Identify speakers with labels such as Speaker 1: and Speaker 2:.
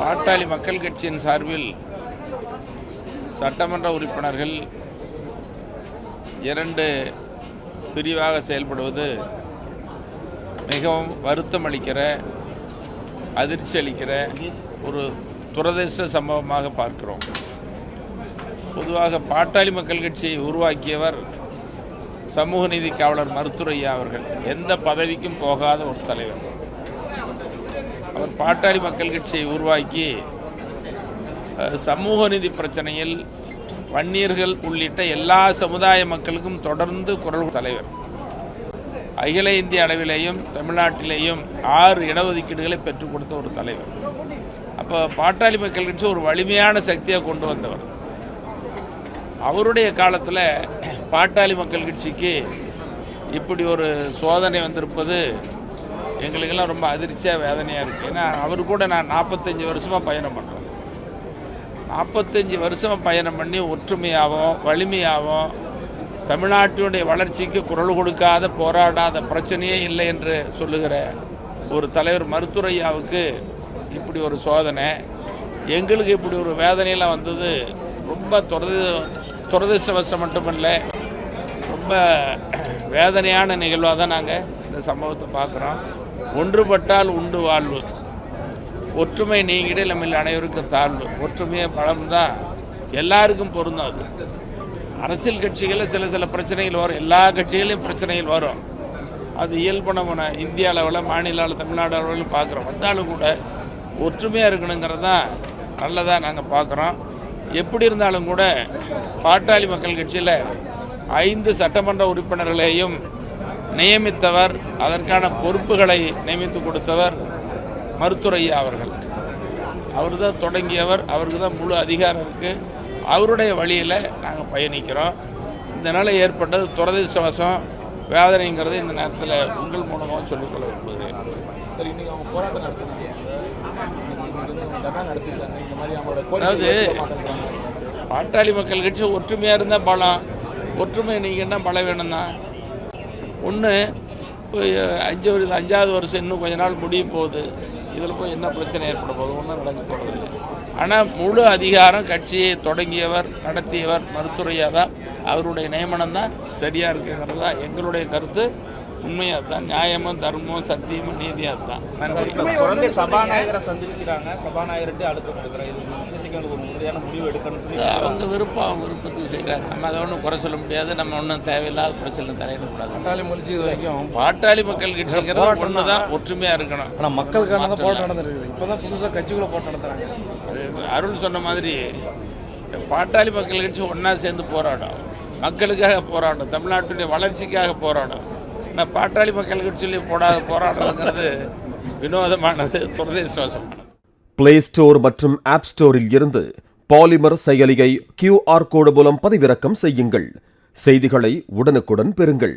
Speaker 1: பாட்டாளி மக்கள் கட்சியின் சார்பில் சட்டமன்ற உறுப்பினர்கள் 2 பிரிவாக செயல்படுவது மிகவும் வருத்தம் அளிக்கிற, அதிர்ச்சி அளிக்கிற ஒரு துரதிர்ஷ்ட சம்பவமாக பார்க்கிறோம். பொதுவாக பாட்டாளி மக்கள் கட்சியை உருவாக்கியவர் சமூக நீதி காவலர் மருத்துரையா அவர்கள். எந்த பதவிக்கும் போகாத ஒரு தலைவர் அவர். பாட்டாளி மக்கள் கட்சியை உருவாக்கி சமூக நீதி பிரச்சனையில் வன்னியர்கள் உள்ளிட்ட எல்லா சமுதாய மக்களுக்கும் தொடர்ந்து குரல் தலைவர். அகில இந்திய அளவிலேயும் தமிழ்நாட்டிலேயும் 6 இடஒதுக்கீடுகளை பெற்றுக் கொடுத்த ஒரு தலைவர். அப்போ பாட்டாளி மக்கள் கட்சி ஒரு வலிமையான சக்தியாக கொண்டு வந்தவர். அவருடைய காலத்தில் பாட்டாளி மக்கள் கட்சிக்கு இப்படி ஒரு சோதனை வந்திருப்பது எங்களுக்கெல்லாம் ரொம்ப அதிர்ச்சியாக, வேதனையாக இருக்குது. ஏன்னா அவர் கூட நான் 45 வருஷமாக பயணம் பண்ணுறேன். 45 வருஷமாக பயணம் பண்ணி ஒற்றுமையாகவும் வலிமையாகவும் தமிழ்நாட்டினுடைய வளர்ச்சிக்கு குரல் கொடுக்காத, போராடாத பிரச்சனையே இல்லை என்று சொல்லுகிற ஒரு தலைவர் மருத்துரையாவுக்கு இப்படி ஒரு சோதனை, எங்களுக்கு இப்படி ஒரு வேதனையெல்லாம் வந்தது ரொம்ப துரதிர்ஷ்டவசம் மட்டுமல்ல, ரொம்ப வேதனையான நிகழ்வாக தான் நாங்கள் இந்த சம்பவத்தை பார்க்குறோம். ஒன்றுபட்டால் உண்டு வாழ்வு, ஒற்றுமை நீங்கிட நம்ம அனைவருக்கும் தாழ்வு. ஒற்றுமையை பலம் தான் எல்லாருக்கும் பொருந்தும். அது அரசியல் கட்சிகளில் சில பிரச்சனைகள் வரும், எல்லா கட்சிகளையும் பிரச்சனைகள் வரும். அது இயல்பு. நம்ம இந்திய அளவில், மாநில அளவில், தமிழ்நாடு அளவில் பார்க்குறோம். வந்தாலும் கூட ஒற்றுமையாக இருக்கணுங்கிறது தான் நல்லதாக நாங்கள் பார்க்குறோம். எப்படி இருந்தாலும் கூட பாட்டாளி மக்கள் கட்சியில் 5 சட்டமன்ற உறுப்பினர்களையும் நியமித்தவர், அதற்கான பொறுப்புகளை நியமித்து கொடுத்தவர் மருத்துரையா அவர்கள். அவர் தான் தொடங்கியவர், அவருக்கு தான் முழு அதிகாரம் இருக்குது. அவருடைய வழியில் நாங்கள் பயணிக்கிறோம். இந்த நிலை ஏற்பட்டது துரதிர்ஷ்டவசம், வேதனைங்கிறது இந்த நேரத்தில் உங்கள் மூலமாக சொல்லிக்கொள்ள விரும்புகிறேன்.
Speaker 2: சரி, இன்றைக்கி அவங்க போராட்டம் நடத்தினாங்க.
Speaker 1: அதாவது பாட்டாளி மக்கள் கட்சி ஒற்றுமையாக இருந்தால் பலம், ஒற்றுமை நீங்கள் என்ன பலம் வேணும்னா, ஒன்று 5வது வருஷம் இன்னும் கொஞ்ச நாள் முடிய போகுது. இதில் போய் என்ன பிரச்சனை ஏற்பட போகுது? ஒன்றும் நடக்க போகிறதில்லை. ஆனால் முழு அதிகாரம் கட்சியை தொடங்கியவர், நடத்தியவர் மருத்துரையா தான். அவருடைய நியமனம் தான் சரியாக இருக்குங்கிறது தான் எங்களுடைய கருத்து. உண்மையாக தான், நியாயமும் தர்மமும் சத்தியமும் நீதியாக தான். நன்றி.
Speaker 2: சபாநாயகரை சந்திக்கிறாங்க, சபாநாயகர்கிட்ட அழுத்தம் எடுக்கிறாங்க. ஒரு முறையான முடிவு எடுக்கணும்னு சொல்லி
Speaker 1: அவங்க விருப்பம், அவங்க விருப்பத்துக்கு செய்கிறாங்க. நம்ம அதை ஒன்றும் குறை சொல்ல முடியாது. நம்ம ஒன்றும் தேவையில்லாத பிரச்சனை தலையிடக்கூடாது.
Speaker 2: பாட்டாளி மொழிச்சி வரைக்கும்
Speaker 1: பாட்டாளி மக்கள் கட்சிங்கிறது ஒன்று தான், ஒற்றுமையாக இருக்கணும்.
Speaker 2: ஆனால் மக்களுக்கான போராட்டம் நடந்துருக்குது. இப்போ தான் புதுசாக கட்சிக்குள்ளே போராட்டம் நடத்துகிறாங்க.
Speaker 1: அருள் சொன்ன மாதிரி பாட்டாளி மக்கள் கட்சி ஒன்றா சேர்ந்து போராடும், மக்களுக்காக போராடும், தமிழ்நாட்டுடைய வளர்ச்சிக்காக போராடும். ஆனால் பாட்டாளி மக்கள் கட்சியில் போராடுறதுங்கிறது வினோதமானது, துரதிர்ஷ்டவசமானது.
Speaker 3: பிளே ஸ்டோர் மற்றும் ஆப் ஸ்டோரில் இருந்து பாலிமர் செயலியை QR கோடு மூலம் பதிவிறக்கம் செய்யுங்கள். செய்திகளை உடனுக்குடன் பெறுங்கள்.